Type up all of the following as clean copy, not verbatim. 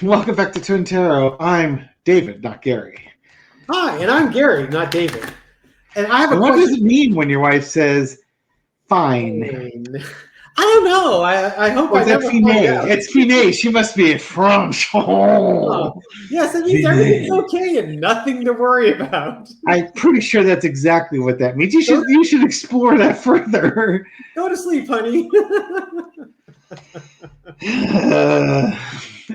Welcome back to Twin Tarot. I'm David, not Gary. Hi, and I'm Gary, not David. And I have a And what question. does it mean when your wife says fine? I don't know. I hope Or I is that never fine? find out. It's fine. She must be French. Oh, Yes, it means everything's okay and nothing to worry about. I'm pretty sure that's exactly what that means. Go You should explore that further. to sleep, honey.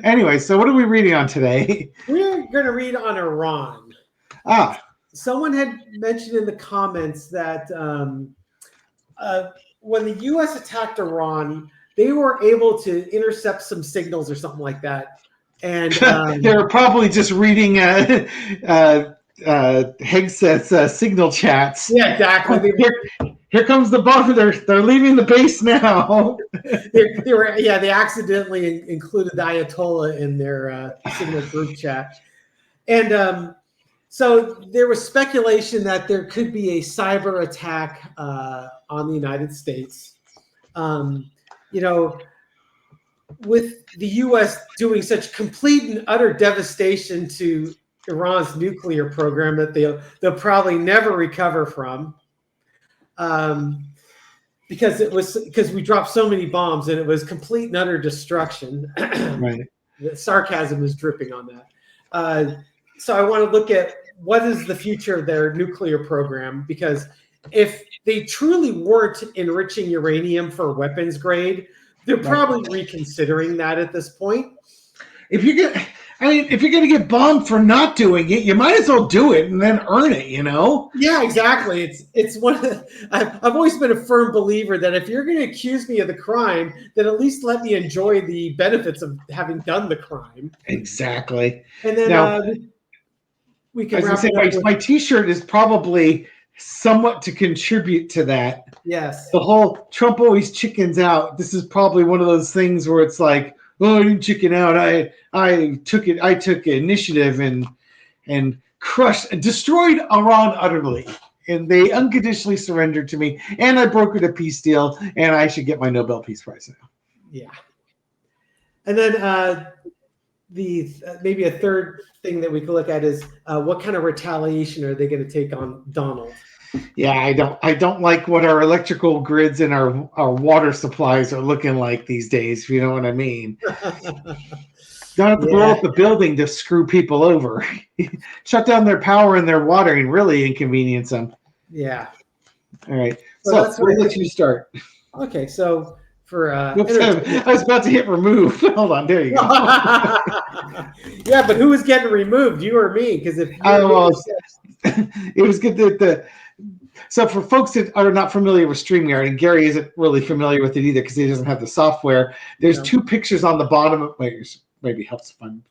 Anyway, so what are we reading on today? We're going to read on Iran. Someone had mentioned in the comments that when the U.S. attacked Iran, they were able to intercept some signals or something like that. And they were probably just reading Hegseth's signal chats. Yeah, exactly. Here comes the bomb. They're leaving the base now. they accidentally included the Ayatollah in their signal group chat. And so there was speculation that there could be a cyber attack on the United States. With the U.S. doing such complete and utter devastation to Iran's nuclear program that they'll probably never recover from, because we dropped so many bombs and it was complete and utter destruction. Right. The sarcasm is dripping on that. So I want to look at what is the future of their nuclear program, because if they truly weren't enriching uranium for weapons grade, they're probably reconsidering that at this point. If you're going to get bombed for not doing it, you might as well do it and then earn it, Yeah, exactly. It's one of the, I've always been a firm believer that if you're going to accuse me of the crime, then at least let me enjoy the benefits of having done the crime. Exactly. And then we can wrap it up. My T-shirt is probably somewhat to contribute to that. Yes. The whole Trump always chickens out. This is probably one of those things where it's like, oh, I didn't chicken out. I took initiative and destroyed Iran utterly. And they unconditionally surrendered to me. And I brokered a peace deal, and I should get my Nobel Peace Prize now. Yeah. And then maybe a third thing that we could look at is what kind of retaliation are they going to take on Donald? Yeah, I don't like what our electrical grids and our water supplies are looking like these days, if you know what I mean. Don't have to blow up the building to screw people over. Shut down their power and their water and really inconvenience them. Yeah. All right. So we'll let you start. Okay, so for I was about to hit remove. Hold on, there you go. Yeah, but who was getting removed, you or me? Because if it was good that so for folks that are not familiar with StreamYard, and Gary isn't really familiar with it either because he doesn't have the software, there's two pictures on the bottom of maybe helps fun.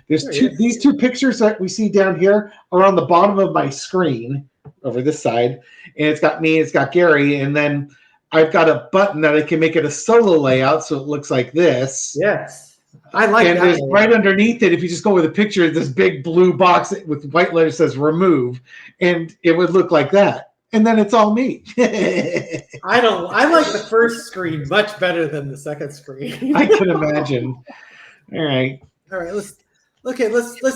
These two pictures that we see down here are on the bottom of my screen over this side, and it's got me, it's got Gary, and then I've got a button that I can make it a solo layout so it looks like this. Yes. I like that. And right underneath it, if you just go with a picture, this big blue box with white letters says remove, and it would look like that. And then it's all me. I like the first screen much better than the second screen. I can imagine. All right. Let's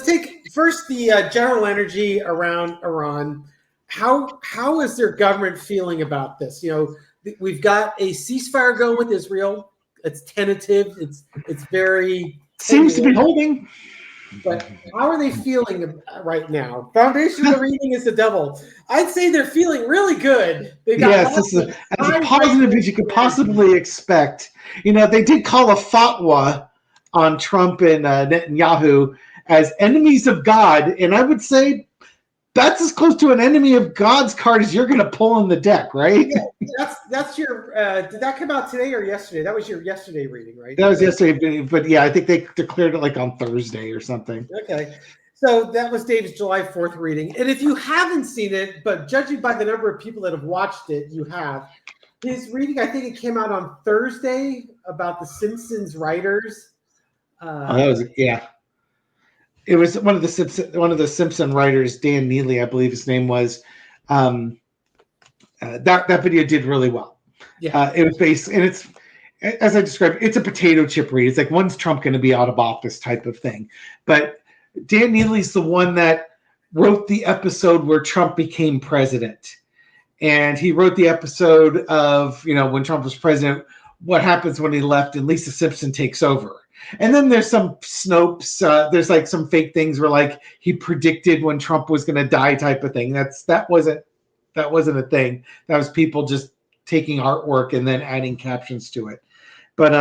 take first the general energy around Iran. How is their government feeling about this? We've got a ceasefire going with Israel. It's tentative. It's very seems to be holding. But how are they feeling right now? Foundation of the reading is the devil. I'd say they're feeling really good. Yes, as positive as you could possibly expect. They did call a fatwa on Trump and Netanyahu as enemies of God, and I would say that's as close to an enemy of God's card as you're going to pull in the deck, right? Yeah, that's your. Did that come out today or yesterday? That was your yesterday reading, right? That was yesterday, but yeah, I think they declared it like on Thursday or something. Okay, so that was Dave's July 4th reading, and if you haven't seen it, but judging by the number of people that have watched it, you have. His reading, I think it came out on Thursday about the Simpsons writers. It was one of the Simpson writers, Dan Neely, I believe his name was. That video did really well. Yeah, it was based, and as I described, it's a potato chip read. It's like, when's Trump going to be out of office type of thing. But Dan Neely's the one that wrote the episode where Trump became president. And he wrote the episode of, when Trump was president, what happens when he left and Lisa Simpson takes over. And then there's some Snopes. There's like some fake things where like he predicted when Trump was going to die type of thing. That wasn't a thing. That was people just taking artwork and then adding captions to it. But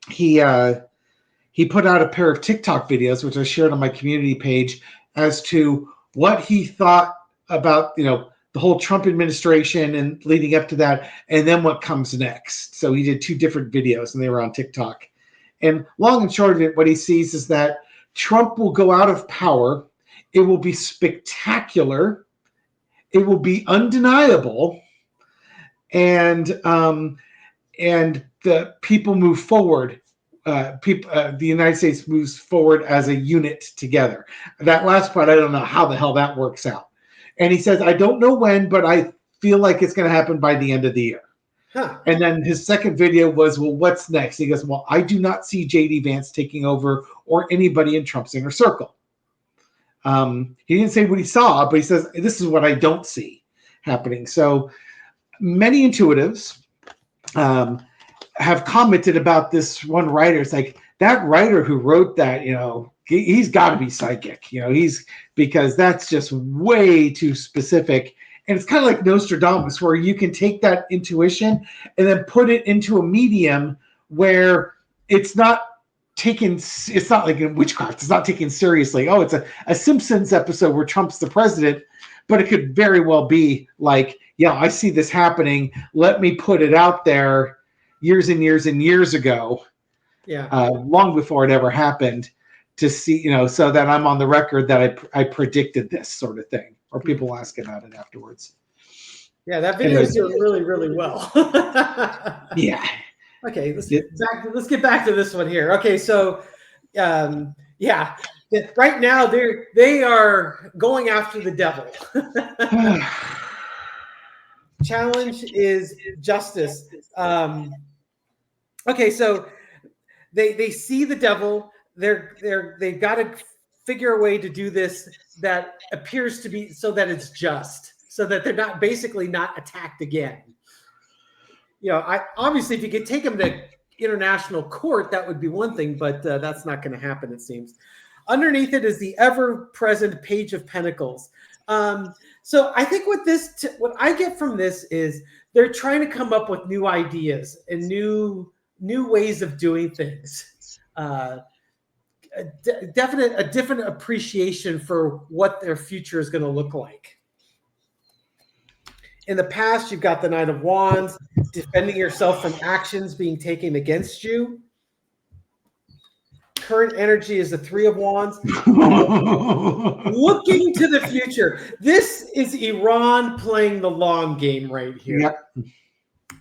he put out a pair of TikTok videos, which I shared on my community page, as to what he thought about, the whole Trump administration and leading up to that, and then what comes next. So he did 2 different videos, and they were on TikTok. And long and short of it, what he sees is that Trump will go out of power. It will be spectacular. It will be undeniable. And the people move forward. The United States moves forward as a unit together. That last part, I don't know how the hell that works out. And he says, I don't know when, but I feel like it's going to happen by the end of the year. Huh. And then his second video was, well, what's next? He goes, well, I do not see J.D. Vance taking over or anybody in Trump's inner circle. He didn't say what he saw, but he says, this is what I don't see happening. So many intuitives have commented about this one writer. It's like, that writer who wrote that, he's got to be psychic, because that's just way too specific. And it's kind of like Nostradamus, where you can take that intuition and then put it into a medium where it's not like in witchcraft. It's not taken seriously. Oh, it's a Simpsons episode where Trump's the president, but it could very well be like, yeah, I see this happening. Let me put it out there years and years and years ago. Yeah. Long before it ever happened, to see, so that I'm on the record that I predicted this sort of thing, or people ask about it afterwards. Yeah, that video is doing really, really well. Yeah. Okay, let's get back to this one here. Okay, so yeah, right now they are going after the devil. Challenge is justice. Okay, so they see the devil. They've got to figure a way to do this that appears to be so that it's just, so that they're not attacked again. Obviously, if you could take them to international court, that would be one thing, but that's not going to happen, it seems. Underneath it is the ever-present Page of Pentacles. So I think what I get from this is they're trying to come up with new ideas and new ways of doing things. A different appreciation for what their future is going to look like. In the past, you've got the Knight of Wands, defending yourself from actions being taken against you. Current energy is the Three of Wands. Looking to the future. This is Iran playing the long game right here. Yep.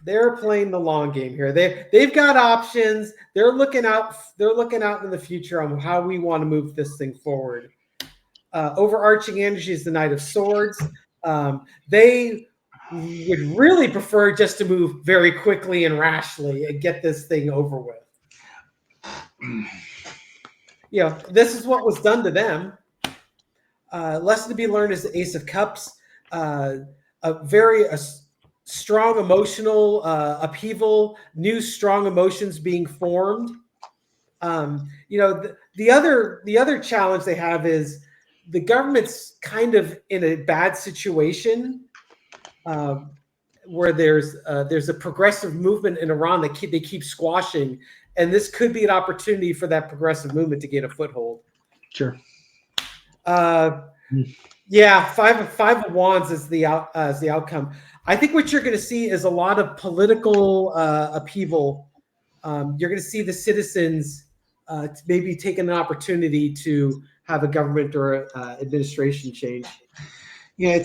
They're playing the long game here. They've got options. They're looking out in the future on how we want to move this thing forward. Overarching energy is the Knight of Swords. They would really prefer just to move very quickly and rashly and get this thing over with. This is what was done to them. Lesson to be learned is the Ace of Cups. A strong emotional upheaval, new strong emotions being formed. The other challenge they have is the government's kind of in a bad situation where there's a progressive movement in Iran that they keep squashing, and this could be an opportunity for that progressive movement to get a foothold. Sure. Yeah, five of Wands is the outcome. I think what you're going to see is a lot of political upheaval. You're going to see the citizens maybe taking an opportunity to have a government or administration change. Yeah,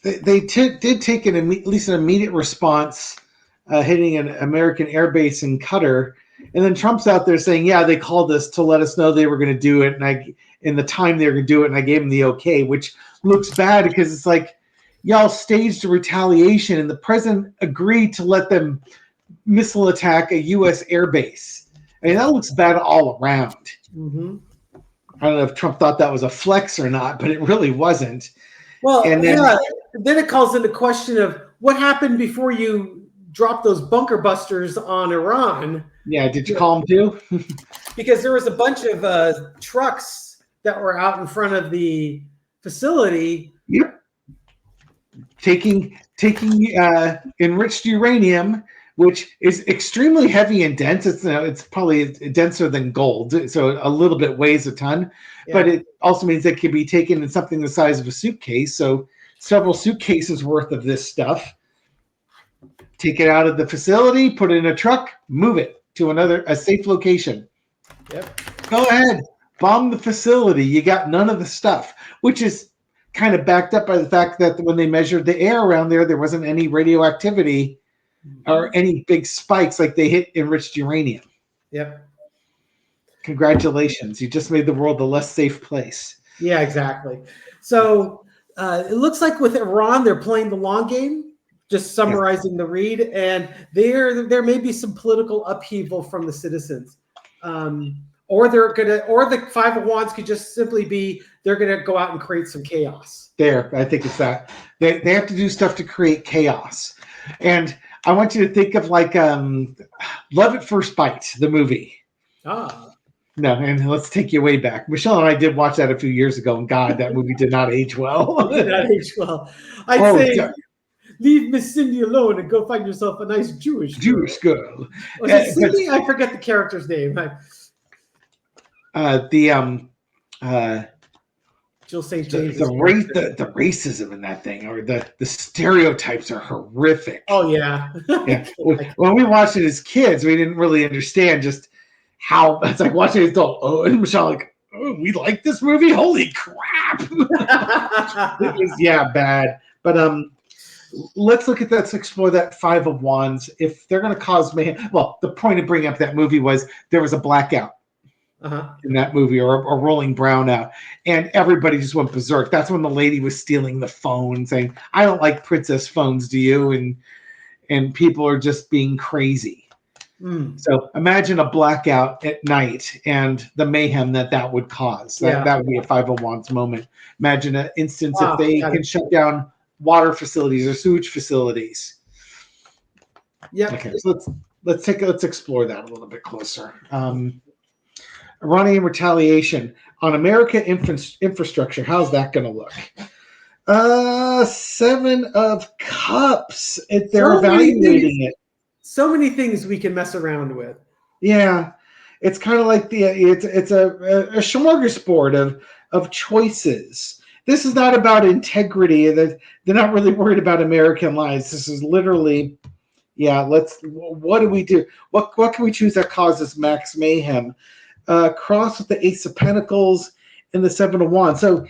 they did take at least an immediate response, hitting an American airbase in Qatar, and then Trump's out there saying, "Yeah, they called us to let us know they were going to do it, and in the time they were going to do it, and I gave them the okay," which looks bad because it's like, y'all staged a retaliation and the president agreed to let them missile attack a U.S. airbase. I mean, that looks bad all around. Mm-hmm. I don't know if Trump thought that was a flex or not, but it really wasn't. Well, And then, then it calls into question of what happened before you dropped those bunker busters on Iran. yeah, did you call him too? Because there was a bunch of trucks that were out in front of the facility. Yep. Taking enriched uranium, which is extremely heavy and dense. It's probably denser than gold, so a little bit weighs a ton. Yeah. But it also means it can be taken in something the size of a suitcase. So several suitcases worth of this stuff. Take it out of the facility, put it in a truck, move it to a safe location. Yep. Go ahead, bomb the facility. You got none of the stuff, which is kind of backed up by the fact that when they measured the air around there wasn't any radioactivity or any big spikes like they hit enriched uranium. Yep. Congratulations. You just made the world a less safe place. Yeah, exactly. So it looks like with Iran, they're playing the long game, just summarizing the read, and there may be some political upheaval from the citizens. Or the Five of Wands could just simply be they're gonna go out and create some chaos. I think it's that. They have to do stuff to create chaos. And I want you to think of like Love at First Bite, the movie. No, and let's take you way back. Michelle and I did watch that a few years ago, and God, that movie did not age well. It did not age well. I'd say leave Miss Cindy alone and go find yourself a nice Jewish girl. Was it Cindy? I forget the character's name. Jill St. James. The racism in that thing, or the stereotypes are horrific. Oh yeah. Yeah. When we watched it as kids, we didn't really understand just how it's like watching it adult. Oh, and Michelle like, oh, we like this movie. Holy crap! It was bad. But let's look at that. Let's explore that Five of Wands. If they're going to cause mayhem, well, the point of bringing up that movie was there was a blackout. In that movie, or a rolling brownout, and everybody just went berserk. That's when the lady was stealing the phone, saying, "I don't like princess phones, do you?" And people are just being crazy. So imagine a blackout at night and the mayhem that would cause. That would be a Five of Wands moment. Imagine an instance if they can shut down water facilities or sewage facilities. Yeah. Okay, so let's explore that a little bit closer. Iranian retaliation on American infrastructure. How's that going to look? Seven of Cups. They're evaluating it. So many things we can mess around with. Yeah, it's kind of like it's a smorgasbord of choices. This is not about integrity. They're not really worried about American lives. This is literally, what do we do? What can we choose that causes max mayhem? Cross with the Ace of Pentacles and the Seven of Wands. So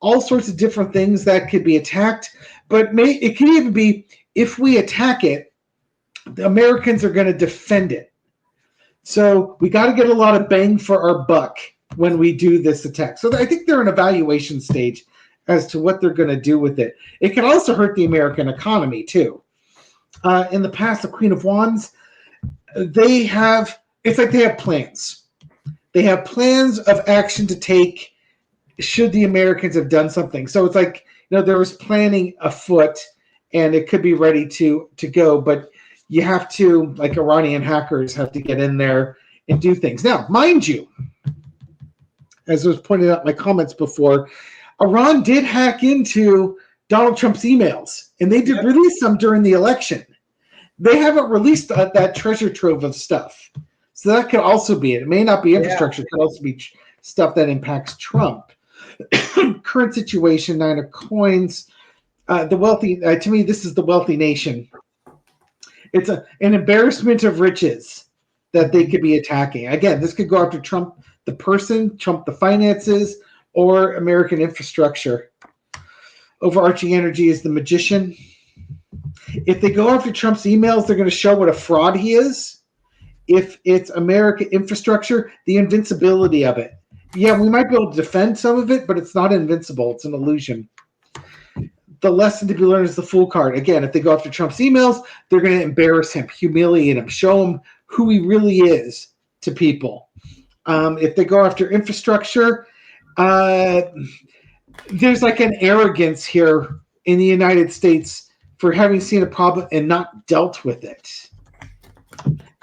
all sorts of different things that could be attacked, but it could even be if we attack it, the Americans are going to defend it. So we got to get a lot of bang for our buck when we do this attack. So I think they're in evaluation stage as to what they're going to do with it. It can also hurt the American economy too. In the past, the Queen of Wands, it's like they have plans. They have plans of action to take should the Americans have done something. So it's like, there was planning afoot and it could be ready to go, but you have to, like Iranian hackers, have to get in there and do things. Now, mind you, as was pointed out in my comments before, Iran did hack into Donald Trump's emails, and they did release some during the election. They haven't released that treasure trove of stuff. So that could also be it. It may not be infrastructure. It could also be stuff that impacts Trump. Current situation, Nine of Coins. The wealthy, to me, this is the wealthy nation. It's an embarrassment of riches that they could be attacking. Again, this could go after Trump, the person, Trump, the finances, or American infrastructure. Overarching energy is the Magician. If they go after Trump's emails, they're going to show what a fraud he is. If it's American infrastructure, the invincibility of it. Yeah, we might be able to defend some of it, but it's not invincible. It's an illusion. the lesson to be learned is the fool card. Again, if they go after Trump's emails, they're going to embarrass him, humiliate him, show him who he really is to people. If they go after infrastructure, there's like an arrogance here in the United States for having seen a problem and not dealt with it.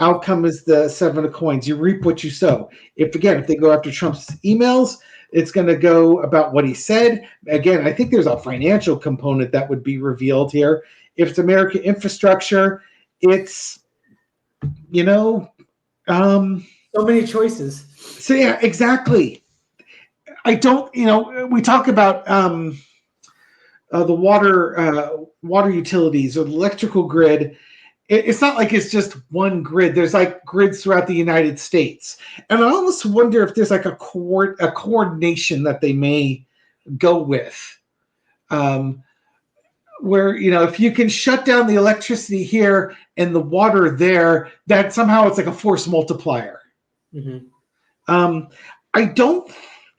Outcome is the 7 of coins. You reap what you sow. If they go after Trump's emails, it's going to go about what he said. Again, I think there's a financial component that would be revealed here. If it's American infrastructure, it's, so many choices. So yeah, exactly. I don't, we talk about the water utilities or the electrical grid. It's not like it's just one grid. There's like grids throughout the United States. And I almost wonder if there's like a coordination that they may go with. Where, if you can shut down the electricity here and the water there, that somehow it's like a force multiplier. Mm-hmm.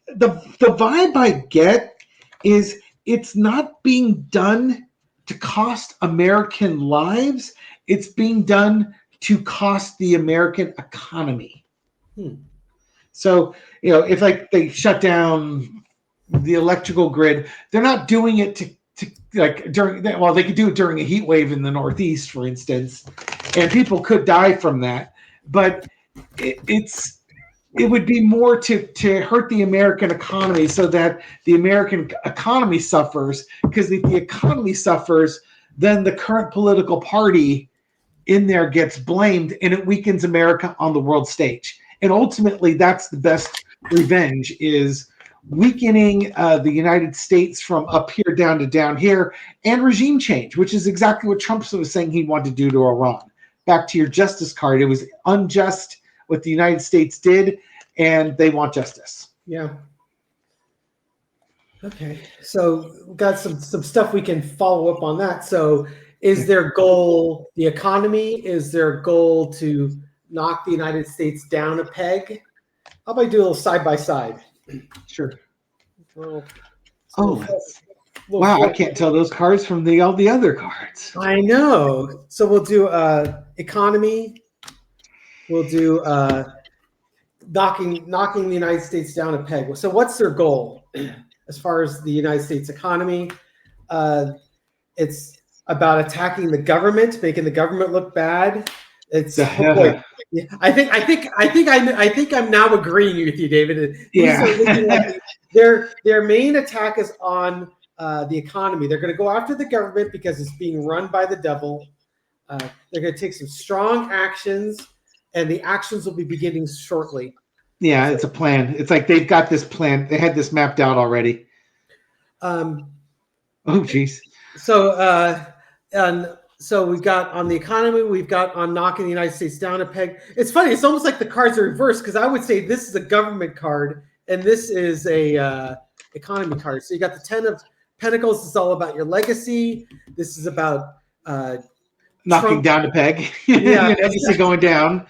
The vibe I get is it's not being done to cost American lives. It's being done to cost the American economy. So, if like they shut down the electrical grid, they're not doing it to like during, well, they could do it during a heat wave in the Northeast, for instance, and people could die from that. But it would be more to hurt the American economy so that the American economy suffers, because if the economy suffers, then the current political party in there gets blamed and it weakens America on the world stage. And ultimately, that's the best revenge, is weakening the United States from up here down to down here, and regime change, which is exactly what Trump was saying he wanted to do to Iran. Back to your justice card. It was unjust what the United States did, and they want justice. Yeah. Okay. So we've got some stuff we can follow up on that. So is their goal the economy? Is their goal to knock the United States down a peg? How about I do a little side by side? Sure. Wow, I can't tell those cards from all the other cards. I know. So we'll do economy. We'll do knocking the United States down a peg. So what's their goal as far as the United States economy? It's about attacking the government, making the government look bad. It's I think I'm now agreeing with you, David. Yeah. Their main attack is on the economy. They're going to go after the government because it's being run by the devil. They're going to take some strong actions, and the actions will be beginning shortly. Yeah, it's a plan. It's like they've got this plan. They had this mapped out already. Geez. So we've got on the economy, we've got on knocking the United States down a peg. It's funny. It's almost like the cards are reversed, because I would say this is a government card and this is a economy card. So you got the 10 of Pentacles. It's all about your legacy. This is about knocking Trump down a peg. Yeah. Legacy going down.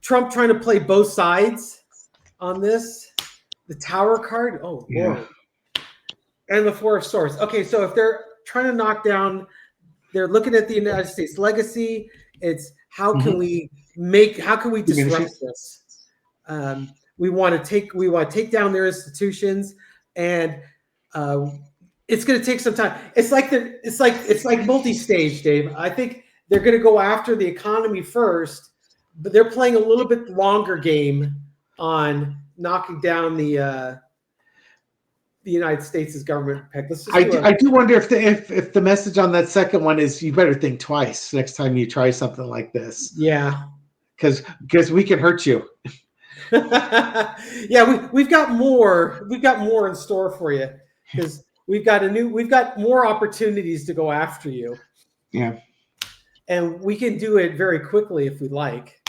Trump trying to play both sides on this. The Tower card. Oh, yeah. Lord. And the 4 of Swords. Okay, so if they're trying to knock down, they're looking at the United States legacy. It's how can we disrupt this? We want to take down their institutions, and it's going to take some time. It's like multi-stage, Dave. I think they're going to go after the economy first, but they're playing a little bit longer game on knocking down the United States' government peg. I do wonder if the message on that second one is you better think twice next time you try something like this. Yeah, because we can hurt you. Yeah, we've got more in store for you, because we've got more opportunities to go after you. Yeah, and we can do it very quickly if we like.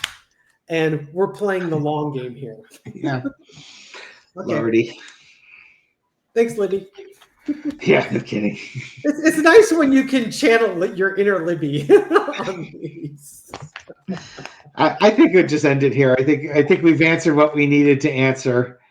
And we're playing the long game here. Yeah. Okay. Lordy. Thanks, Libby. Yeah, no kidding. It's nice when you can channel your inner Libby on these. I think we'll just end it here. I think we've answered what we needed to answer.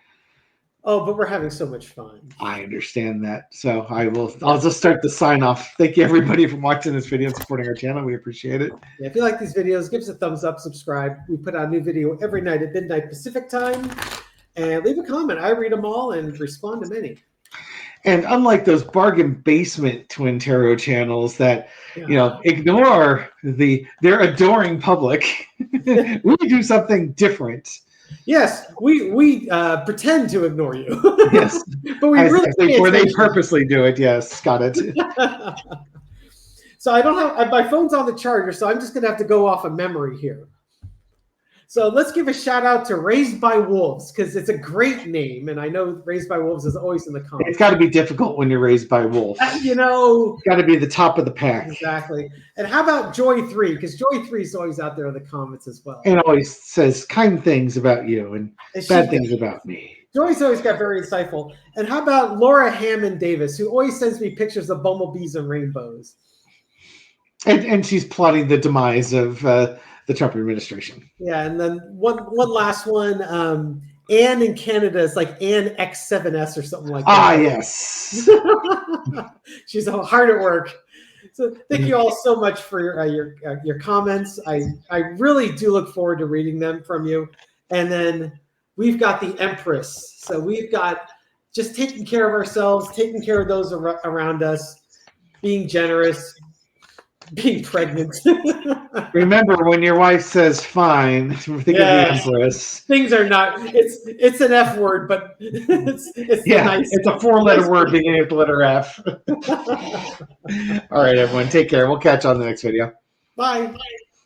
Oh, but we're having so much fun. I understand that. So I'll just start the sign off. Thank you everybody for watching this video and supporting our channel. We appreciate it. Yeah, if you like these videos, give us a thumbs up, subscribe. We put out a new video every night at midnight Pacific time. And leave a comment. I read them all and respond to many. And unlike those bargain basement Twin Tarot channels that ignore their adoring public, we do something different. Yes, we pretend to ignore you. Yes, but we really where they purposely do it. Yes, got it. So I don't have my phone's on the charger, so I'm just gonna have to go off of memory here. So let's give a shout out to Raised by Wolves, because it's a great name, and I know Raised by Wolves is always in the comments. It's got to be difficult when you're raised by wolves. It's got to be the top of the pack. Exactly. And how about Joy 3? Because Joy 3 is always out there in the comments as well. And always says kind things about you and bad things about me. Joy's always got very insightful. And how about Laura Hammond Davis, who always sends me pictures of bumblebees and rainbows? And she's plotting the demise of the Trump administration. Yeah, and then one last one. Anne in Canada is like Anne X7S or something like that. Ah, yes. She's hard at work. So thank you all so much for your comments. I really do look forward to reading them from you. And then we've got the Empress. So we've got just taking care of ourselves, taking care of those around us, being generous, being pregnant. Remember, when your wife says fine, think of the Empress. Things are not, it's an F word, but it's nice. It's a 4-letter word beginning with the letter F. All right, everyone, take care. We'll catch you on the next video. Bye.